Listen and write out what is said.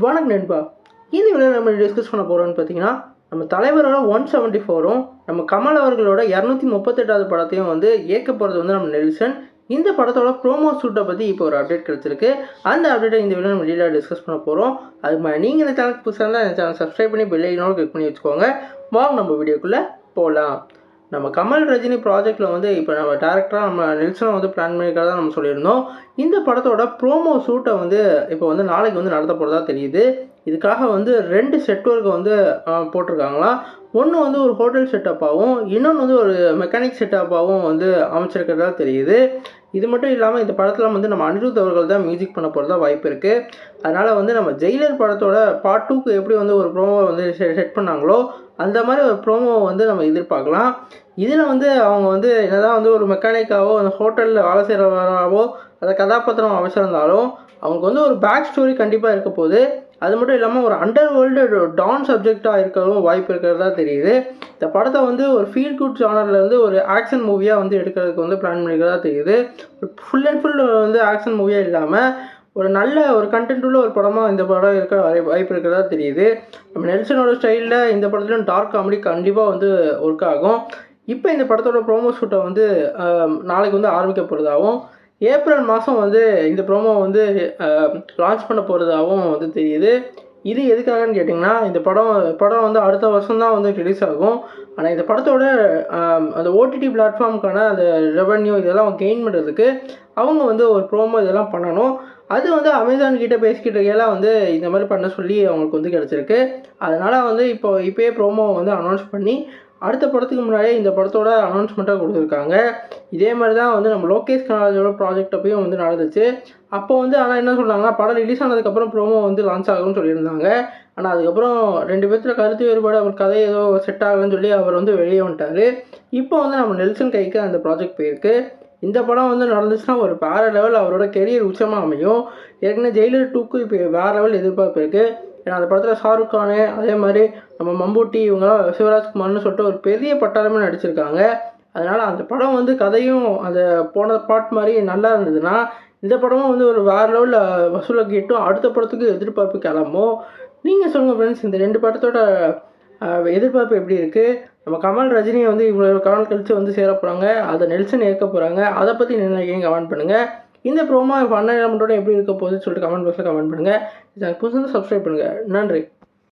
வணக்கம் நண்பா. இந்த வீடியோ நம்ம டிஸ்கஸ் பண்ண போகிறோம்னு பார்த்தீங்கன்னா, நம்ம தலைவரோட 174ம் நம்ம கமல் அவர்களோட 238வது படத்தையும் வந்து இயக்க போகிறது வந்து நம்ம நெல்சன். இந்த படத்தோட ப்ரோமோ ஷூட்டை பற்றி இப்போ ஒரு அப்டேட் கிடச்சிருக்கு. அந்த அப்டேட்டை இந்த வீடியோ நம்ம டீலாக டிஸ்கஸ் பண்ண போகிறோம். அதுக்கு நீங்கள் இந்த சேனலுக்கு புதுசாக இருந்தால் இந்த சேனல் சப்ஸ்கிரைப் பண்ணி பெல் ஐக்கானை கிளிக் பண்ணி வச்சுக்கோங்க. வாங்க நம்ம வீடியோக்குள்ளே போகலாம். நம்ம கமல் ரஜினி ப்ராஜெக்டில் வந்து இப்போ நம்ம டேரக்டராக நம்ம நெல்சனை வந்து பிளான் பண்ணியிருக்கிறதா நம்ம சொல்லியிருந்தோம். இந்த படத்தோட ப்ரோமோ ஷூட்டை வந்து இப்போ வந்து நாளைக்கு வந்து நடத்த போகிறதா தெரியுது. இதுக்காக வந்து 2 செட் ஒர்க்கை வந்து போட்டிருக்காங்களாம். ஒன்று வந்து ஒரு ஹோட்டல் செட்டப்பாகவும், இன்னொன்று வந்து ஒரு மெக்கானிக் செட்டப்பாகவும் வந்து அமைச்சிருக்கிறதா தெரியுது. இது மட்டும் இல்லாமல் இந்த படத்தில் வந்து நம்ம அனிருத் அவர்கள் தான் மியூசிக் பண்ண போகிறதா வாய்ப்பு இருக்குது. அதனால் வந்து நம்ம ஜெயிலர் படத்தோட பார்ட் 2க்கு எப்படி வந்து ஒரு ப்ரோமோ வந்து செட் பண்ணாங்களோ அந்த மாதிரி ஒரு ப்ரோமோ வந்து நம்ம எதிர்பார்க்கலாம். இதில் வந்து அவங்க வந்து என்னதான் வந்து ஒரு மெக்கானிக்காவோ அந்த ஹோட்டலில் வேலை செய்கிறவராவோ அந்த கதாபாத்திரம் அமைச்சிருந்தாலும் அவங்களுக்கு வந்து ஒரு பேக் ஸ்டோரி கண்டிப்பாக இருக்க போகுது. அது மட்டும் இல்லாமல் ஒரு அண்டர் வேர்ல்டு டான் சப்ஜெக்டாக இருக்கிறதும் வாய்ப்பு இருக்கிறதா தெரியுது. இந்த படத்தை வந்து ஒரு ஃபீல் குட் ஜானர்லேருந்து ஒரு ஆக்ஷன் மூவியாக வந்து எடுக்கிறதுக்கு வந்து பிளான் பண்ணிக்கிறதா தெரியுது. ஒரு ஃபுல் அண்ட் ஃபுல் வந்து ஆக்ஷன் மூவியாக இல்லாமல் ஒரு நல்ல ஒரு கண்டென்ட் உள்ள ஒரு படமாக இந்த படம் இருக்க வாய்ப்பு இருக்கிறதா தெரியுது. நம்ம நெல்சனோட ஸ்டைலில் இந்த படத்துலையும் டார்க் காமெடி கண்டிப்பாக வந்து ஒர்க் ஆகும். இப்போ இந்த படத்தோட ப்ரோமோ ஷூட்டை வந்து நாளைக்கு வந்து ஆரம்பிக்க போகிறதாகவும், ஏப்ரல் மாதம் வந்து இந்த ப்ரோமோ வந்து லான்ச் பண்ண போகிறதாகவும் வந்து தெரியுது. இது எதுக்காகன்னு கேட்டிங்கன்னா, இந்த படம் வந்து அடுத்த வருஷம் தான் வந்து ரிலீஸ் ஆகும். ஆனால் இந்த படத்தோட அந்த ஓடிடி பிளாட்ஃபார்முக்கான அந்த ரெவன்யூ இதெல்லாம் கெயின் பண்ணுறதுக்கு அவங்க வந்து ஒரு ப்ரோமோ இதெல்லாம் பண்ணணும். அது வந்து அமேசான் கிட்டே பேசிக்கிட்டு இருக்கையெல்லாம் வந்து இந்த மாதிரி பண்ண சொல்லி அவங்களுக்கு வந்து கிடச்சிருக்கு. அதனால் வந்து இப்போயே ப்ரோமோ வந்து அனௌன்ஸ் பண்ணி அடுத்த படத்துக்கு முன்னாடியே இந்த படத்தோட அனௌன்ஸ்மெண்ட்டாக கொடுத்துருக்காங்க. இதே மாதிரி தான் வந்து நம்ம லோகேஷ் கனகராஜோட ப்ராஜெக்ட் அப்பயும் வந்து நடந்துச்சு. அப்போ வந்து ஆனால் என்ன சொன்னாங்கன்னா, படம் ரிலீஸ் ஆனதுக்கப்புறம் ப்ரோமோ வந்து லான்ச் ஆகும்னு சொல்லியிருந்தாங்க. ஆனால் அதுக்கப்புறம் 2 பேர்த்தில் கருத்து வேறுபாடு, அவர் கதை ஏதோ செட் ஆகலன்னு சொல்லி அவர் வந்து வெளியே வந்துட்டார். இப்போ வந்து நம்ம நெல்சன் கைக்கு அந்த ப்ராஜெக்ட் போயிருக்கு. இந்த படம் வந்து நடந்துச்சுன்னா ஒரு வேறு லெவல் அவரோட கெரியர் உச்சமாக அமையும். ஏற்கனவே ஜெயிலர் 2க்கு இப்போ வேறு லெவல் எதிர்பார்ப்பு இருக்குது. ஏன்னா அந்த படத்தில் ஷாருக் கானு, அதே மாதிரி நம்ம மம்பூட்டி, இவங்களாம் சிவராஜ்குமார்னு சொல்லிட்டு ஒரு பெரிய பட்டாளமே நடிச்சிருக்காங்க. அதனால் அந்த படம் வந்து கதையும் அந்த போன பாட் மாதிரி நல்லா இருந்ததுன்னா இந்த படமும் வந்து ஒரு வேறு லெவலில் வசூலை கேட்டும் அடுத்த படத்துக்கு எதிர்பார்ப்பு கிளம்பும். நீங்கள் சொல்லுங்கள் ஃப்ரெண்ட்ஸ், இந்த 2 படத்தோட எதிர்பார்ப்பு எப்படி இருக்குது? நம்ம கமல் ரஜினியை வந்து இவ்வளோ காலம் கழித்து வந்து சேர போகிறாங்க, அதை நெல்சன் ஏற்க போகிறாங்க. அதை பற்றி நினைக்கிறீங்க கமெண்ட் பண்ணுங்கள். இந்த ப்ரோமோ ஃபன் எலமெண்ட்டோட எப்படி இருக்க போகுதுன்னு சொல்லிட்டு கமெண்ட் பாக்ஸில் கமெண்ட் பண்ணுங்கள். புதுசாக சப்ஸ்கிரைப் பண்ணுங்கள். நன்றி.